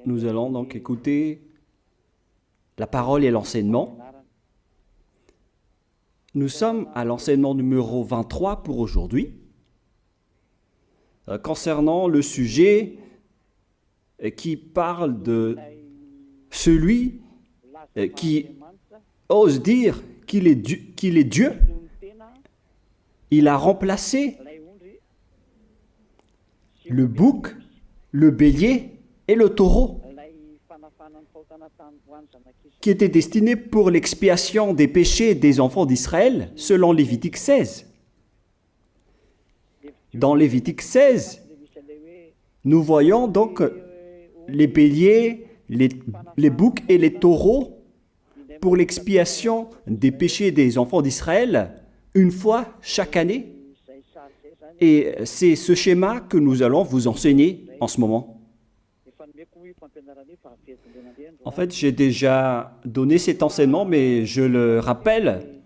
Nous allons donc écouter la parole et l'enseignement. Nous sommes à l'enseignement numéro 23 pour aujourd'hui, concernant le sujet qui parle de celui qui ose dire qu'il est Dieu. Il a remplacé le bouc, le bélier et le taureau, qui étaient destinés pour l'expiation des péchés des enfants d'Israël, selon Lévitique 16. Dans Lévitique 16, nous voyons donc les béliers, les boucs et les taureaux pour l'expiation des péchés des enfants d'Israël, une fois chaque année. Et c'est ce schéma que nous allons vous enseigner en ce moment. En fait, j'ai déjà donné cet enseignement, mais je le rappelle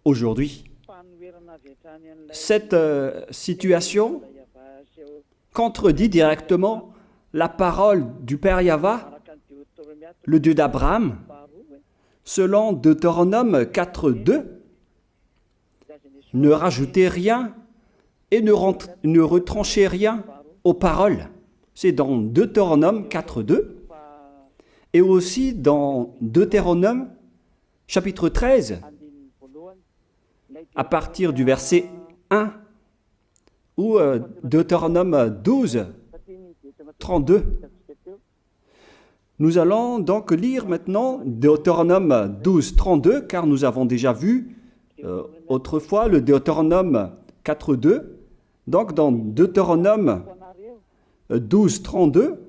aujourd'hui. Cette situation contredit directement la parole du Père Yahva, le Dieu d'Abraham, selon Deutéronome 4.2. Ne rajoutez rien et ne retranchez rien aux paroles. C'est dans Deutéronome 4.2 et aussi dans Deutéronome chapitre 13, à partir du verset 1, ou Deutéronome 12, 32. Nous allons donc lire maintenant Deutéronome 12, 32, car nous avons déjà vu autrefois le Deutéronome 4.2. Donc dans Deutéronome 12, 32,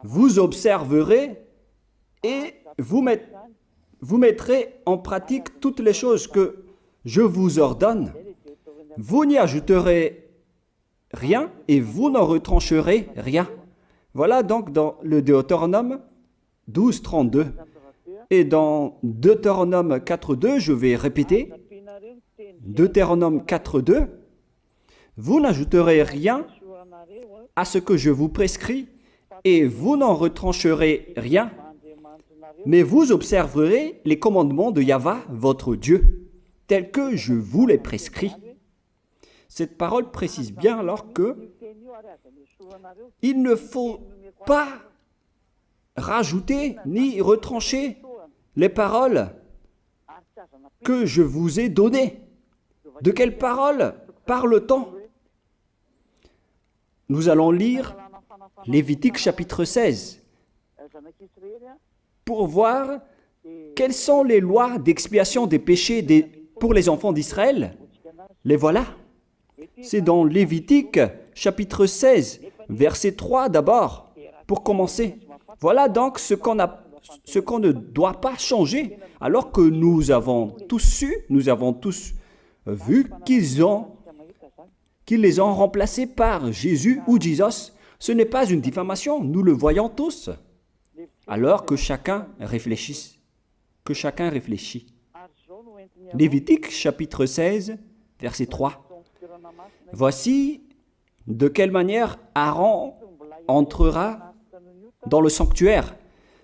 vous observerez et vous mettrez en pratique toutes les choses que je vous ordonne. Vous n'y ajouterez rien et vous n'en retrancherez rien. Voilà donc dans le Deutéronome 12, 32. Et dans Deutéronome 4.2, je vais répéter, Deutéronome 4.2, vous n'ajouterez rien à ce que je vous prescris et vous n'en retrancherez rien, mais vous observerez les commandements de Yahva, votre Dieu, tels que je vous les prescris. Cette parole précise bien alors que il ne faut pas rajouter ni retrancher les paroles que je vous ai données. De quelles paroles parle-t-on? Nous allons lire Lévitique chapitre 16 pour voir quelles sont les lois d'expiation des péchés pour les enfants d'Israël. Les voilà. C'est dans Lévitique chapitre 16, verset 3 d'abord, pour commencer. Voilà donc ce qu'on ne doit pas changer, alors que nous avons tous su, nous avons tous vu qu'ils les ont remplacés par Jésus ou Jesus. Ce n'est pas une diffamation, nous le voyons tous. Alors que chacun réfléchisse. Lévitique chapitre 16, verset 3. Voici de quelle manière Aaron entrera dans le sanctuaire.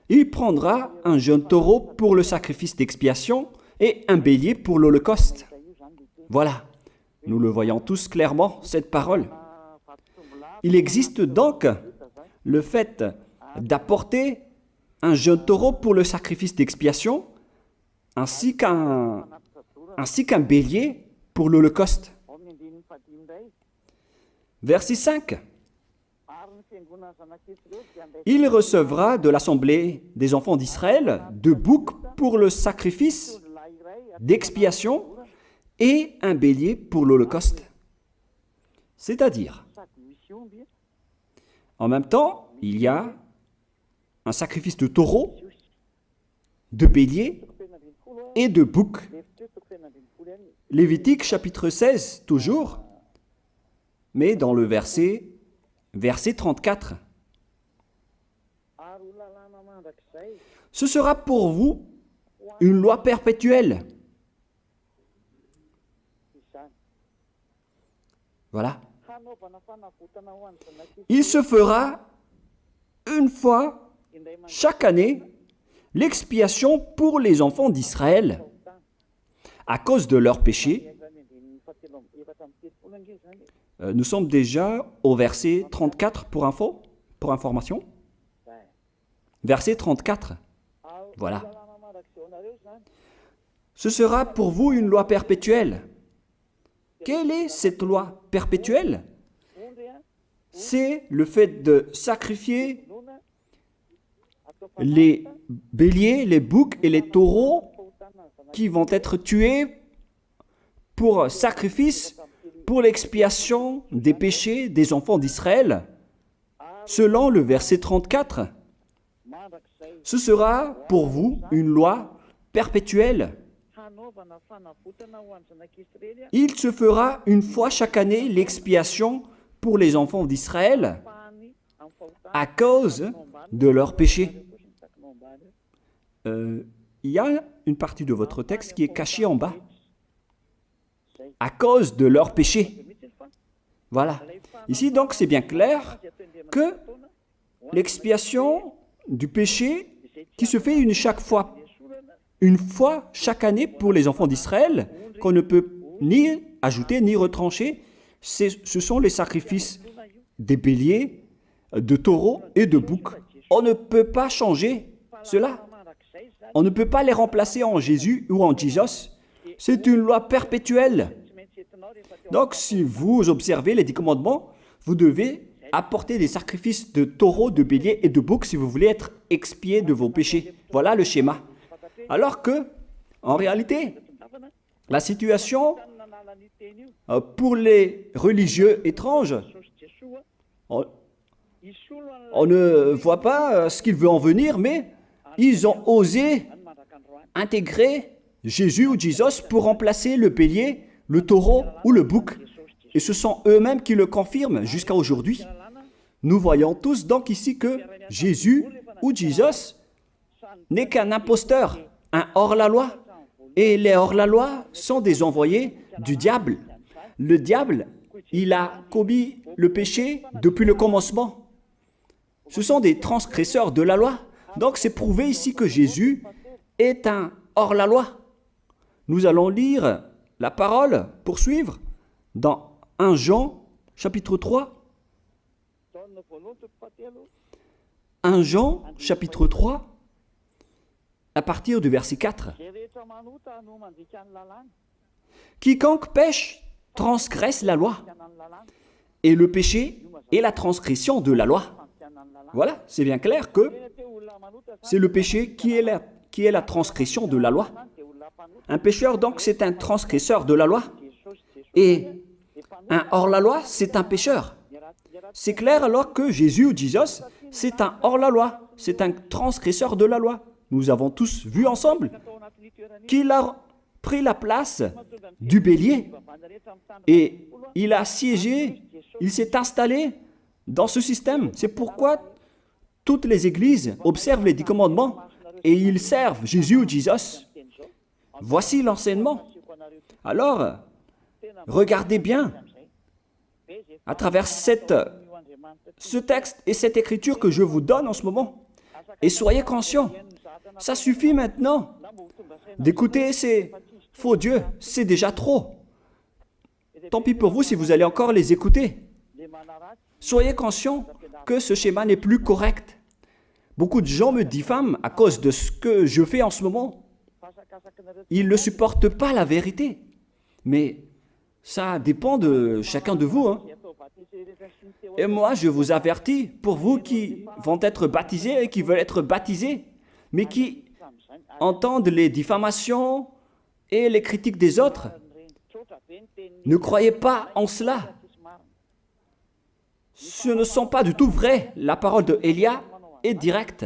Il prendra un jeune taureau pour le sacrifice d'expiation et un bélier pour l'holocauste. Voilà, nous le voyons tous clairement, cette parole. Il existe donc le fait d'apporter un jeune taureau pour le sacrifice d'expiation, ainsi qu'un bélier pour l'holocauste. Verset 5. Il recevra de l'assemblée des enfants d'Israël 2 boucs pour le sacrifice d'expiation et un bélier pour l'holocauste. C'est-à-dire, en même temps, il y a un sacrifice de taureau, de bélier et de bouc. Lévitique chapitre 16, toujours, mais dans le verset 34. Ce sera pour vous une loi perpétuelle. Voilà. Il se fera une fois chaque année l'expiation pour les enfants d'Israël à cause de leurs péchés. Nous sommes déjà au verset 34 pour information. Verset 34. Voilà. Ce sera pour vous une loi perpétuelle. Quelle est cette loi perpétuelle? C'est le fait de sacrifier les béliers, les boucs et les taureaux qui vont être tués pour sacrifice, pour l'expiation des péchés des enfants d'Israël. Selon le verset 34, ce sera pour vous une loi perpétuelle. Il se fera une fois chaque année l'expiation pour les enfants d'Israël à cause de leurs péchés. Il y a une partie de votre texte qui est cachée en bas. À cause de leurs péchés. Voilà. Ici, donc, c'est bien clair que l'expiation du péché qui se fait une fois chaque année pour les enfants d'Israël, qu'on ne peut ni ajouter ni retrancher, ce sont les sacrifices des béliers, de taureaux et de boucs. On ne peut pas changer cela. On ne peut pas les remplacer en Jésus ou en Jesus. C'est une loi perpétuelle. Donc, si vous observez les 10 commandements, vous devez apporter des sacrifices de taureaux, de béliers et de boucs si vous voulez être expié de vos péchés. Voilà le schéma. Alors que, en réalité, la situation pour les religieux étranges, on ne voit pas ce qu'il veut en venir, mais ils ont osé intégrer Jésus ou Jesus pour remplacer le bélier, le taureau ou le bouc. Et ce sont eux-mêmes qui le confirment jusqu'à aujourd'hui. Nous voyons tous donc ici que Jésus ou Jesus n'est qu'un imposteur, un hors-la-loi. Et les hors-la-loi sont des envoyés du diable. Le diable, il a commis le péché depuis le commencement. Ce sont des transgresseurs de la loi. Donc c'est prouvé ici que Jésus est un hors-la-loi. Nous allons lire la parole, poursuivre, dans 1 Jean, chapitre 3. 1 Jean, chapitre 3, à partir du verset 4. Quiconque pêche transgresse la loi, et le péché est la transgression de la loi. Voilà, c'est bien clair que c'est le péché qui est la transgression de la loi. Un pécheur, donc, c'est un transgresseur de la loi. Et un hors-la-loi, c'est un pécheur. C'est clair alors que Jésus ou Jesus, c'est un hors-la-loi, c'est un transgresseur de la loi. Nous avons tous vu ensemble qu'il a pris la place du bélier et il a siégé, il s'est installé dans ce système. C'est pourquoi toutes les églises observent les 10 commandements et ils servent Jésus ou Jesus. Voici l'enseignement. Alors, regardez bien à travers ce texte et cette écriture que je vous donne en ce moment. Et soyez conscients, ça suffit maintenant d'écouter ces faux dieux, c'est déjà trop. Tant pis pour vous si vous allez encore les écouter. Soyez conscients que ce schéma n'est plus correct. Beaucoup de gens me diffament à cause de ce que je fais en ce moment. Ils ne supportent pas la vérité. Mais ça dépend de chacun de vous. Et moi, je vous avertis, pour vous qui vont être baptisés et qui veulent être baptisés, mais qui entendent les diffamations et les critiques des autres, ne croyez pas en cela. Ce ne sont pas du tout vrai. La parole de Élia est directe.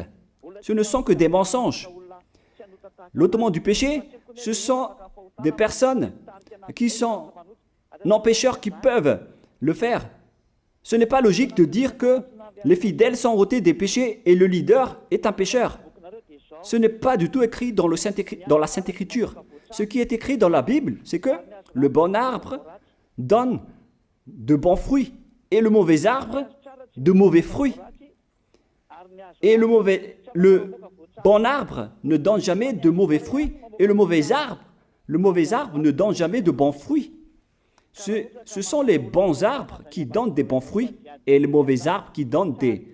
Ce ne sont que des mensonges. L'ôtement du péché, ce sont des personnes qui sont non-pécheurs qui peuvent le faire. Ce n'est pas logique de dire que les fidèles sont ôtés des péchés et le leader est un pécheur. Ce n'est pas du tout écrit dans la Sainte Écriture. Ce qui est écrit dans la Bible, c'est que le bon arbre donne de bons fruits et le mauvais arbre de mauvais fruits. Et le bon arbre ne donne jamais de mauvais fruits, et le mauvais arbre ne donne jamais de bons fruits. Ce sont les bons arbres qui donnent des bons fruits, et les mauvais arbres qui donnent des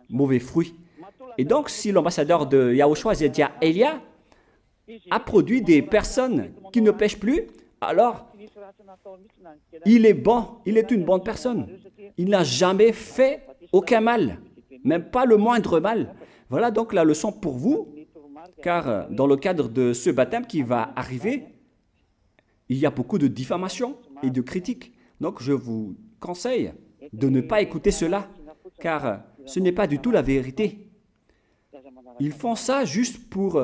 mauvais fruits. Et donc, si l'ambassadeur de Yahushua, Zedia Elia, a produit des personnes qui ne pêchent plus, alors il est bon, il est une bonne personne. Il n'a jamais fait aucun mal, même pas le moindre mal. Voilà donc la leçon pour vous, car dans le cadre de ce baptême qui va arriver, il y a beaucoup de diffamation et de critiques. Donc je vous conseille de ne pas écouter cela, car ce n'est pas du tout la vérité. Ils font ça juste pour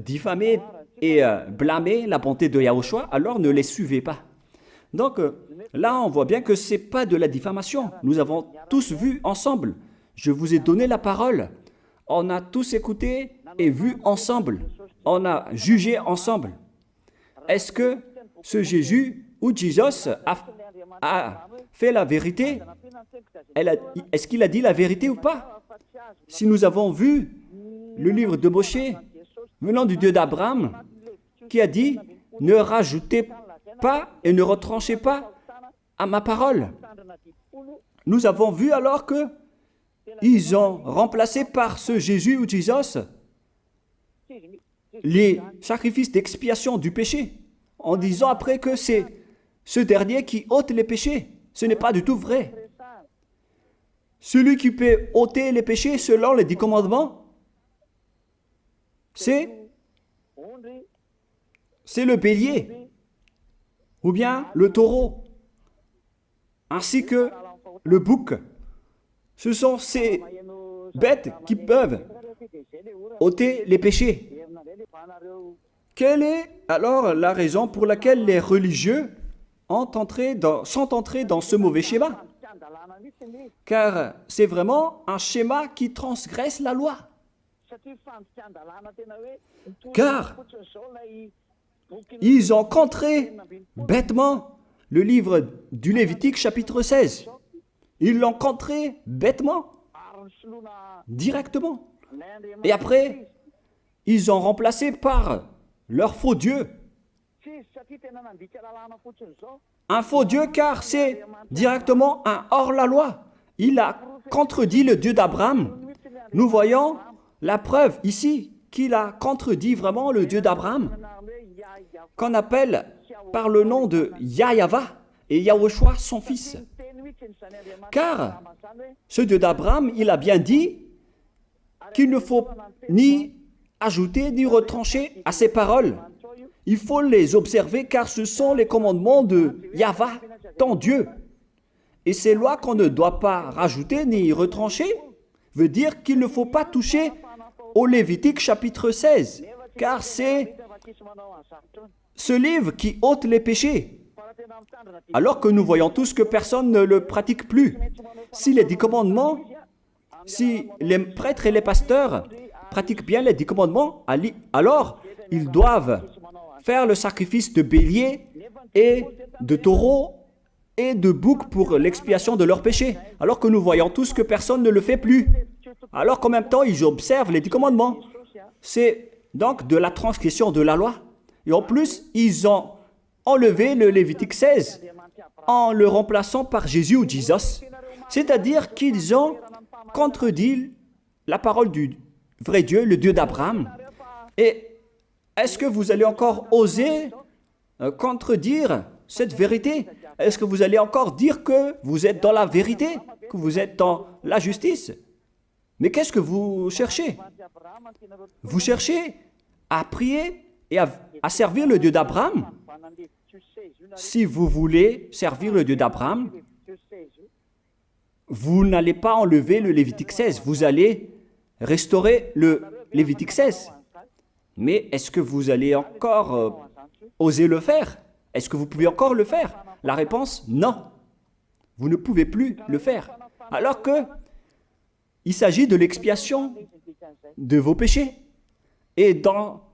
diffamer et blâmer la bonté de Yahushua, alors ne les suivez pas. Donc là, on voit bien que ce n'est pas de la diffamation. Nous avons tous vu ensemble. Je vous ai donné la parole. On a tous écouté et vu ensemble. On a jugé ensemble. Est-ce que ce Jésus ou Jésus a fait la vérité? Est-ce qu'il a dit la vérité ou pas? Si nous avons vu le livre de Moshe, venant du Dieu d'Abraham, qui a dit « Ne rajoutez pas et ne retranchez pas à ma parole ». Nous avons vu alors que ils ont remplacé par ce Jésus ou Jésus les sacrifices d'expiation du péché, en disant après que c'est ce dernier qui ôte les péchés. Ce n'est pas du tout vrai. Celui qui peut ôter les péchés selon les 10 commandements, c'est le bélier, ou bien le taureau, ainsi que le bouc. Ce sont ces bêtes qui peuvent ôter les péchés. Quelle est alors la raison pour laquelle les religieux sont entrés dans ce mauvais schéma? Car c'est vraiment un schéma qui transgresse la loi. Car ils ont contré bêtement le livre du Lévitique chapitre 16. Ils l'ont contré bêtement, directement. Et après, ils ont remplacé par leur faux Dieu. Un faux Dieu car c'est directement un hors-la-loi. Il a contredit le Dieu d'Abraham. Nous voyons la preuve ici qu'il a contredit vraiment le Dieu d'Abraham, qu'on appelle par le nom de Yahava et Yahushua son fils. Car ce Dieu d'Abraham, il a bien dit qu'il ne faut ni ajouter ni retrancher à ses paroles. Il faut les observer car ce sont les commandements de Yahva, ton Dieu. Et ces lois qu'on ne doit pas rajouter ni retrancher veut dire qu'il ne faut pas toucher au Lévitique chapitre 16, car c'est ce livre qui ôte les péchés. Alors que nous voyons tous que personne ne le pratique plus. Si les 10 commandements, si les prêtres et les pasteurs pratiquent bien les 10 commandements, alors ils doivent faire le sacrifice de bélier et de taureau et de bouc pour l'expiation de leurs péchés. Alors que nous voyons tous que personne ne le fait plus. Alors qu'en même temps, ils observent les 10 commandements. C'est donc de la transgression de la loi. Et en plus, ils ont enlevé le Lévitique 16 en le remplaçant par Jésus ou Jesus. C'est-à-dire qu'ils ont contredit la parole du vrai Dieu, le Dieu d'Abraham. Et est-ce que vous allez encore oser contredire cette vérité? Est-ce que vous allez encore dire que vous êtes dans la vérité, que vous êtes dans la justice? Mais qu'est-ce que vous cherchez? Vous cherchez à prier et à servir le Dieu d'Abraham. Si vous voulez servir le Dieu d'Abraham, vous n'allez pas enlever le Lévitique 16, vous allez restaurer le Lévitique 16. Mais est-ce que vous allez encore oser le faire? Est-ce que vous pouvez encore le faire? La réponse, non. Vous ne pouvez plus le faire. Alors que il s'agit de l'expiation de vos péchés. Et dans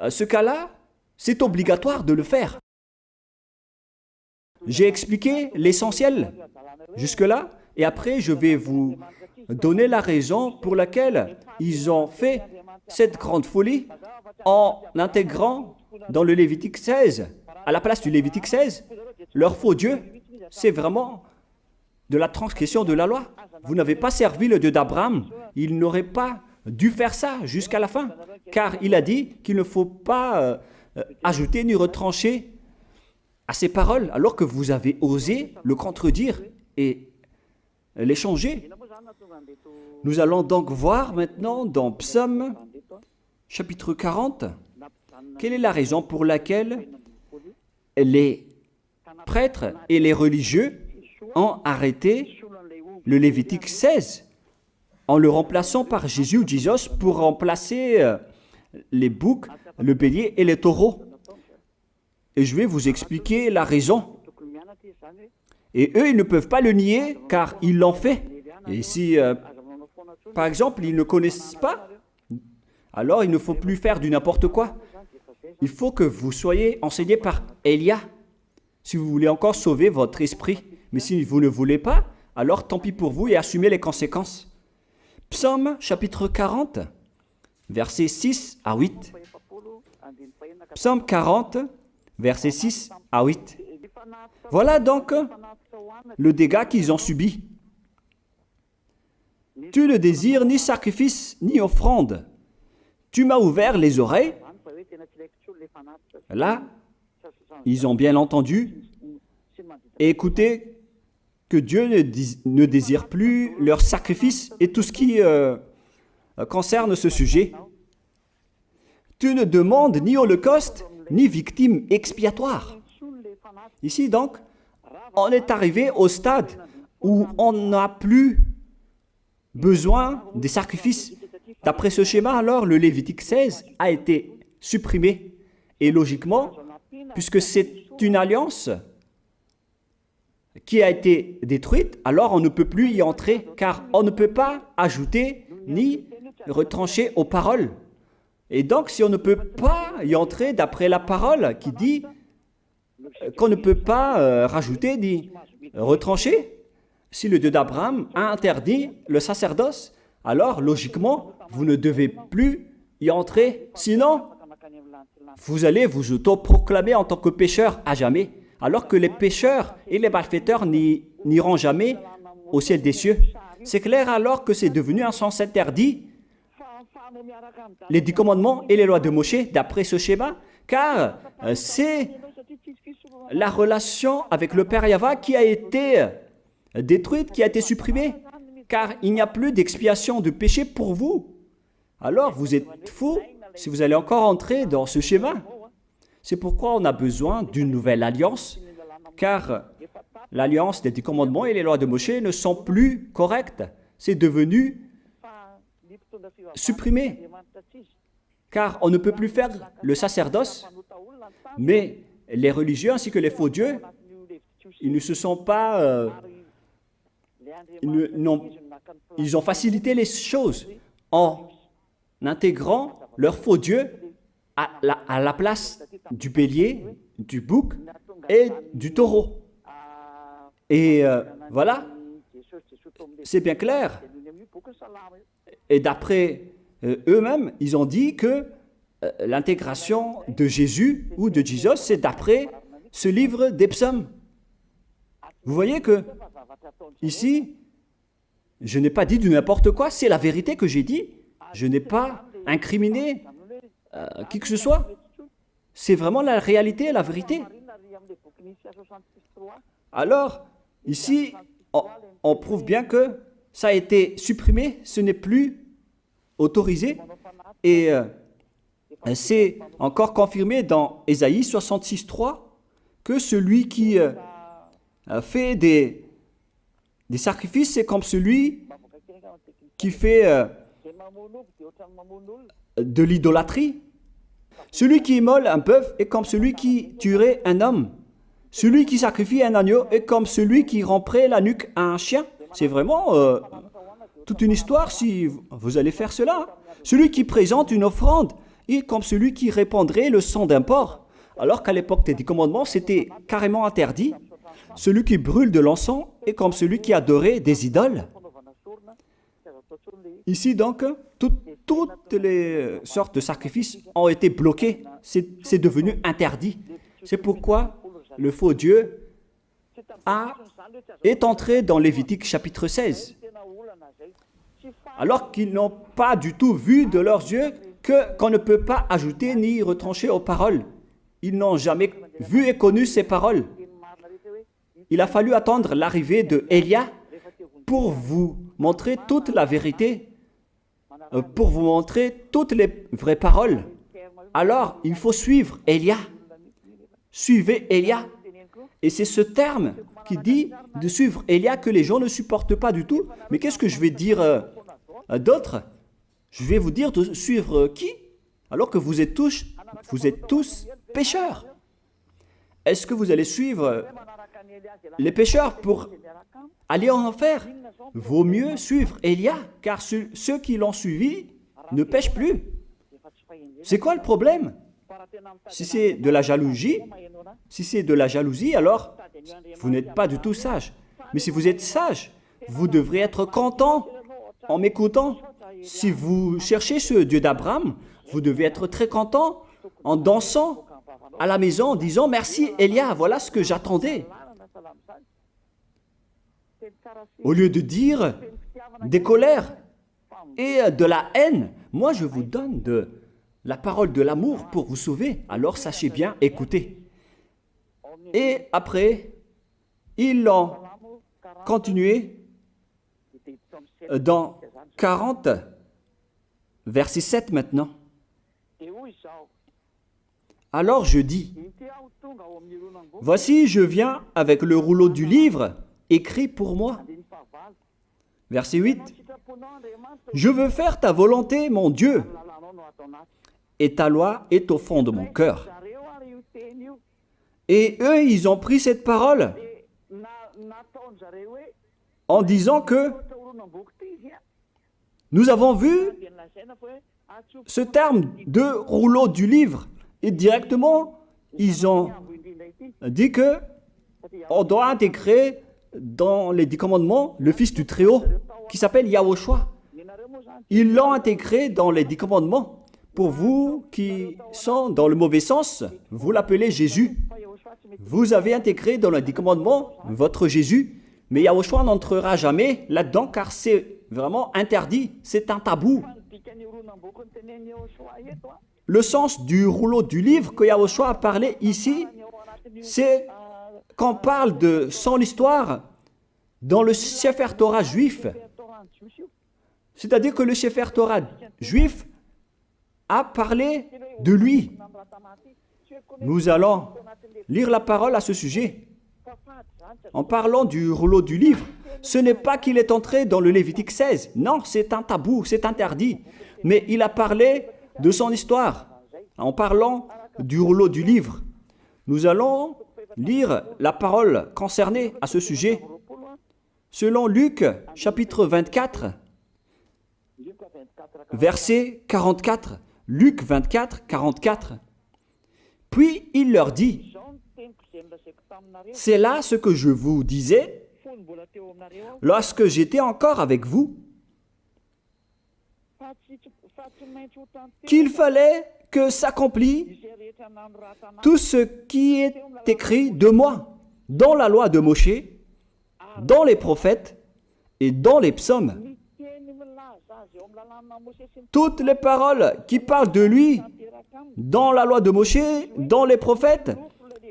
ce cas-là, c'est obligatoire de le faire. J'ai expliqué l'essentiel jusque-là et après je vais vous donner la raison pour laquelle ils ont fait cette grande folie en intégrant dans le Lévitique 16, à la place du Lévitique 16, leur faux Dieu. C'est vraiment de la transgression de la loi. Vous n'avez pas servi le Dieu d'Abraham. Il n'aurait pas dû faire ça jusqu'à la fin, car il a dit qu'il ne faut pas ajouter ni retrancher à ses paroles, alors que vous avez osé le contredire et les changer. Nous allons donc voir maintenant dans Psaume chapitre 40, quelle est la raison pour laquelle les prêtres et les religieux ont arrêté le Lévitique 16 en le remplaçant par Jésus ou Jesus pour remplacer les boucs, le bélier et les taureaux. Et je vais vous expliquer la raison. Et eux, ils ne peuvent pas le nier car ils l'ont fait. Et si, par exemple, ils ne connaissent pas, alors il ne faut plus faire du n'importe quoi. Il faut que vous soyez enseigné par Élia, si vous voulez encore sauver votre esprit. Mais si vous ne voulez pas, alors tant pis pour vous et assumez les conséquences. Psaume chapitre 40, versets 6 à 8. Psaume 40, versets 6 à 8. Voilà donc le dégât qu'ils ont subi. Tu ne désires ni sacrifice ni offrande. Tu m'as ouvert les oreilles. Là, ils ont bien entendu et écouté que Dieu ne désire plus leur sacrifice et tout ce qui concerne ce sujet. Tu ne demandes ni holocauste, ni victime expiatoire. Ici donc, on est arrivé au stade où on n'a plus besoin des sacrifices. D'après ce schéma, alors, le Lévitique 16 a été supprimé. Et logiquement, puisque c'est une alliance qui a été détruite, alors on ne peut plus y entrer, car on ne peut pas ajouter ni retrancher aux paroles. Et donc, si on ne peut pas y entrer d'après la parole qui dit qu'on ne peut pas rajouter ni retrancher, si le Dieu d'Abraham a interdit le sacerdoce, alors logiquement, vous ne devez plus y entrer. Sinon, vous allez vous autoproclamer en tant que pécheur à jamais, alors que les pécheurs et les malfaiteurs n'iront jamais au ciel des cieux. C'est clair alors que c'est devenu un sens interdit, les 10 commandements et les lois de Moïse d'après ce schéma, car c'est la relation avec le Père Yahva qui a été détruite, qui a été supprimée, car il n'y a plus d'expiation de péché pour vous. Alors vous êtes fous si vous allez encore entrer dans ce schéma. C'est pourquoi on a besoin d'une nouvelle alliance, car l'alliance des 10 commandements et les lois de Moïse ne sont plus correctes. C'est devenu supprimé, car on ne peut plus faire le sacerdoce, mais les religieux ainsi que les faux dieux, ils ne se sont pas... ils ont facilité les choses en intégrant leur faux dieu à la place du bélier, du bouc et du taureau. Et voilà, c'est bien clair. Et d'après eux-mêmes, ils ont dit que l'intégration de Jésus ou de Jesus, c'est d'après ce livre des psaumes. Vous voyez que ici, je n'ai pas dit du n'importe quoi, c'est la vérité que j'ai dit. Je n'ai pas incriminé qui que ce soit. C'est vraiment la réalité et la vérité. Alors, ici, on prouve bien que ça a été supprimé, ce n'est plus autorisé. Et c'est encore confirmé dans Ésaïe 66.3 que celui qui fait des sacrifices, c'est comme celui qui fait de l'idolâtrie. Celui qui immole un bœuf est comme celui qui tuerait un homme. Celui qui sacrifie un agneau est comme celui qui romperait la nuque à un chien. C'est vraiment toute une histoire si vous allez faire cela. Celui qui présente une offrande est comme celui qui répandrait le sang d'un porc. Alors qu'à l'époque des 10 commandements, c'était carrément interdit. Celui qui brûle de l'encens est comme celui qui adorait des idoles. Ici donc, toutes les sortes de sacrifices ont été bloqués. C'est devenu interdit. C'est pourquoi le faux Dieu est entré dans Lévitique chapitre 16. Alors qu'ils n'ont pas du tout vu de leurs yeux qu'on ne peut pas ajouter ni retrancher aux paroles. Ils n'ont jamais vu et connu ces paroles. Il a fallu attendre l'arrivée de Élia pour vous montrer toute la vérité, pour vous montrer toutes les vraies paroles. Alors, il faut suivre Élia. Suivez Élia. Et c'est ce terme qui dit de suivre Élia que les gens ne supportent pas du tout. Mais qu'est-ce que je vais dire d'autre? Je vais vous dire de suivre qui? Alors que vous êtes tous pécheurs. Est-ce que vous allez suivre les pécheurs pour aller en enfer? Vaut mieux suivre Élia, car ceux qui l'ont suivi ne pêchent plus. C'est quoi le problème? Si c'est de la jalousie, alors vous n'êtes pas du tout sage. Mais si vous êtes sage, vous devrez être content en m'écoutant. Si vous cherchez ce Dieu d'Abraham, vous devez être très content en dansant à la maison en disant « Merci Élia, voilà ce que j'attendais ». Au lieu de dire des colères et de la haine, moi je vous donne de la parole de l'amour pour vous sauver. Alors sachez bien écouter. Et après, ils ont continué dans 40, verset 7 maintenant. Alors je dis, voici je viens avec le rouleau du livre écrit pour moi. Verset 8, je veux faire ta volonté, mon Dieu, et ta loi est au fond de mon cœur. Et eux, ils ont pris cette parole en disant que nous avons vu ce terme de rouleau du livre et directement, ils ont dit que on doit intégrer dans les 10 commandements le Fils du Très-Haut qui s'appelle Yahushua. Ils l'ont intégré dans les 10 commandements. Pour vous qui sont dans le mauvais sens, vous l'appelez Jésus. Vous avez intégré dans les 10 commandements votre Jésus, mais Yahushua n'entrera jamais là-dedans car c'est vraiment interdit, c'est un tabou. Le sens du rouleau du livre que Yahushua a parlé ici, c'est qu'on parle de son histoire dans le Sefer Torah juif. C'est-à-dire que le Sefer Torah juif a parlé de lui. Nous allons lire la parole à ce sujet. En parlant du rouleau du livre, ce n'est pas qu'il est entré dans le Lévitique 16. Non, c'est un tabou, c'est interdit. Mais il a parlé de son histoire. En parlant du rouleau du livre, nous allons lire la parole concernée à ce sujet. Selon Luc, chapitre 24, verset 44. Luc 24, 44. Puis il leur dit, « C'est là ce que je vous disais lorsque j'étais encore avec vous, qu'il fallait que s'accomplisse tout ce qui est écrit de moi dans la loi de Moïse, dans les prophètes et dans les psaumes. » Toutes les paroles qui parlent de lui dans la loi de Moïse, dans les prophètes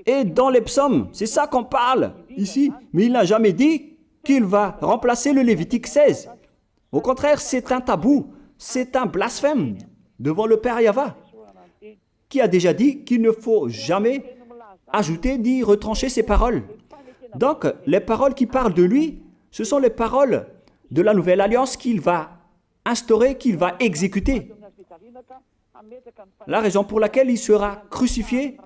et dans les psaumes. C'est ça qu'on parle ici. Mais il n'a jamais dit qu'il va remplacer le Lévitique 16. Au contraire, c'est un tabou, c'est un blasphème devant le Père Yahva, qui a déjà dit qu'il ne faut jamais ajouter ni retrancher ses paroles. Donc, les paroles qui parlent de lui, ce sont les paroles de la nouvelle alliance qu'il va instaurer, qu'il va exécuter. La raison pour laquelle il sera crucifié,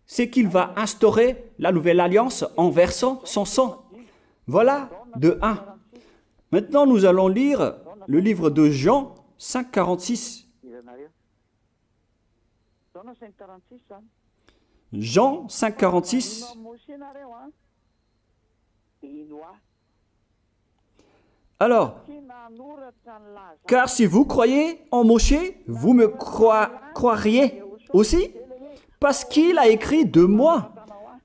c'est qu'il va instaurer la nouvelle alliance en versant son sang. Voilà de 1. Maintenant, nous allons lire le livre de Jean 5,46. Jean 5, 46. Alors, car si vous croyez en Moshe, vous me croiriez aussi, parce qu'il a écrit de moi.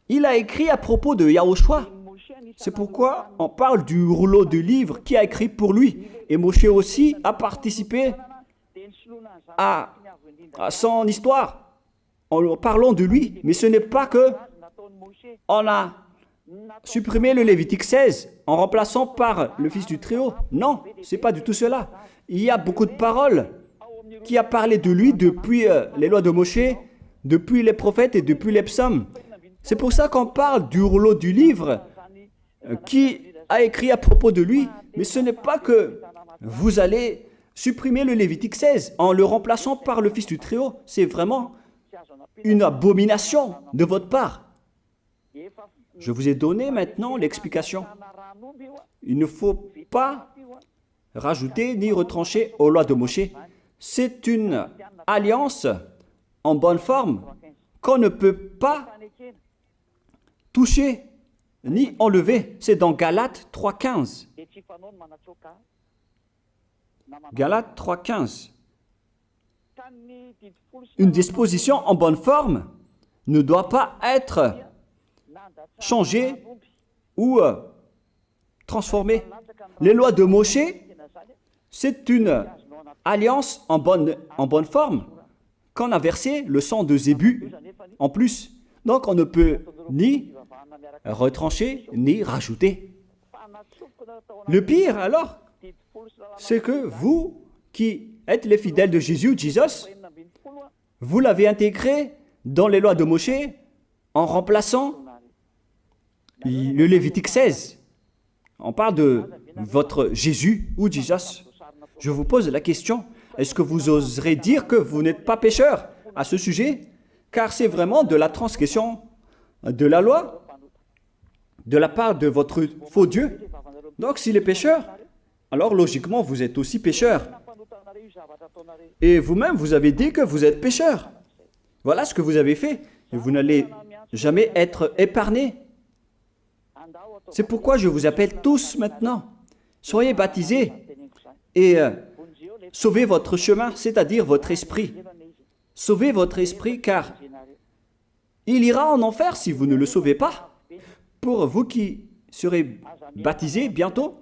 Il a écrit à propos de Yahushua. C'est pourquoi on parle du rouleau de livre qui a écrit pour lui. Et Moshe aussi a participé à son histoire en parlant de lui. Mais ce n'est pas que on a supprimé le Lévitique 16 en remplaçant par le Fils du Très-Haut. Non, ce n'est pas du tout cela. Il y a beaucoup de paroles qui a parlé de lui depuis les lois de Moshe, depuis les prophètes et depuis les psaumes. C'est pour ça qu'on parle du rouleau du livre qui a écrit à propos de lui. Mais ce n'est pas que vous allez supprimer le Lévitique 16 en le remplaçant par le Fils du Très-Haut. C'est vraiment une abomination de votre part. Je vous ai donné maintenant l'explication. Il ne faut pas rajouter ni retrancher aux lois de Moshe. C'est une alliance en bonne forme qu'on ne peut pas toucher ni enlever. C'est dans Galates 3,15. Galates 3,15. Une disposition en bonne forme ne doit pas être changée ou transformée. Les lois de Moshe, c'est une alliance en bonne forme qu'on a versé le sang de Zébu en plus. Donc on ne peut ni retrancher ni rajouter. Le pire alors, c'est que vous qui êtes les fidèles de Jésus, vous l'avez intégré dans les lois de Moshe en remplaçant le Lévitique 16. On parle de votre Jésus ou Jesus. Je vous pose la question, est-ce que vous oserez dire que vous n'êtes pas pécheur à ce sujet? Car c'est vraiment de la transgression de la loi de la part de votre faux Dieu. Donc s'il est pécheur, alors logiquement vous êtes aussi pécheur. Et vous-même, vous avez dit que vous êtes pécheur. Voilà ce que vous avez fait. Et vous n'allez jamais être épargné. C'est pourquoi je vous appelle tous maintenant. Soyez baptisés et sauvez votre chemin, c'est-à-dire votre esprit. Sauvez votre esprit car il ira en enfer si vous ne le sauvez pas. Pour vous qui serez baptisés bientôt,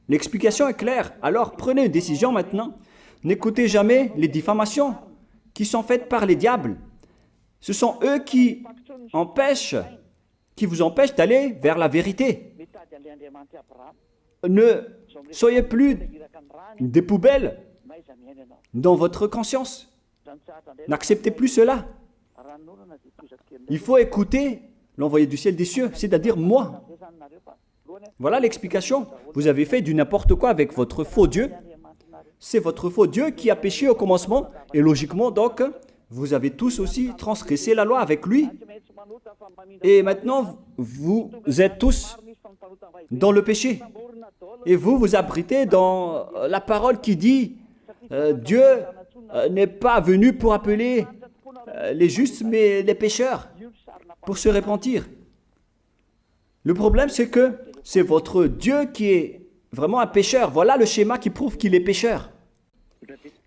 l'explication est claire. Alors prenez une décision maintenant. N'écoutez jamais les diffamations qui sont faites par les diables. Ce sont eux qui vous empêchent d'aller vers la vérité. Ne soyez plus des poubelles dans votre conscience. N'acceptez plus cela. Il faut écouter l'envoyé du ciel des cieux, c'est-à-dire moi. Voilà l'explication. Vous avez fait du n'importe quoi avec votre faux Dieu. C'est votre faux Dieu qui a péché au commencement. Et logiquement, donc, vous avez tous aussi transgressé la loi avec lui. Et maintenant, vous êtes tous dans le péché. Et vous vous abritez dans la parole qui dit Dieu n'est pas venu pour appeler les justes, mais les pécheurs, pour se repentir. Le problème, c'est que c'est votre Dieu qui est vraiment un pécheur. Voilà le schéma qui prouve qu'il est pécheur.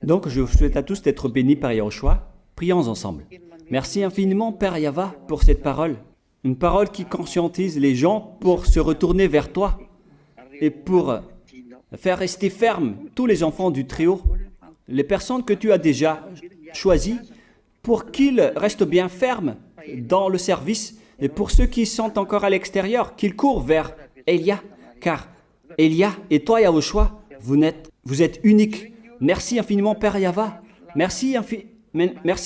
Donc, je vous souhaite à tous d'être bénis par Yahushua. Prions ensemble. Merci infiniment, Père Yahva, pour cette parole. Une parole qui conscientise les gens pour se retourner vers toi et pour faire rester fermes tous les enfants du Très-Haut, les personnes que tu as déjà choisies, pour qu'ils restent bien fermes dans le service, et pour ceux qui sont encore à l'extérieur, qu'ils courent vers Elia, car Elia et toi, Yahushua, vous êtes uniques. Merci infiniment, Père Yahva. Merci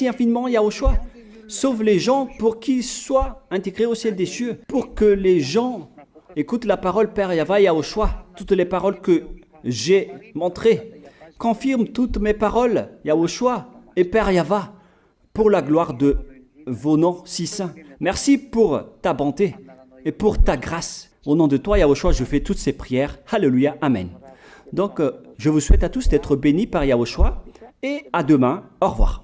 infiniment, Yahushua. Sauve les gens pour qu'ils soient intégrés au ciel des cieux, pour que les gens écoutent la parole, Père Yahva, Yahushua, toutes les paroles que j'ai montrées. Confirme toutes mes paroles, Yahushua et Père Yahva, pour la gloire de vos noms si saints. Merci pour ta bonté et pour ta grâce. Au nom de toi, Yahushua, je fais toutes ces prières. Alléluia, Amen. Donc, je vous souhaite à tous d'être bénis par Yahushua et à demain. Au revoir.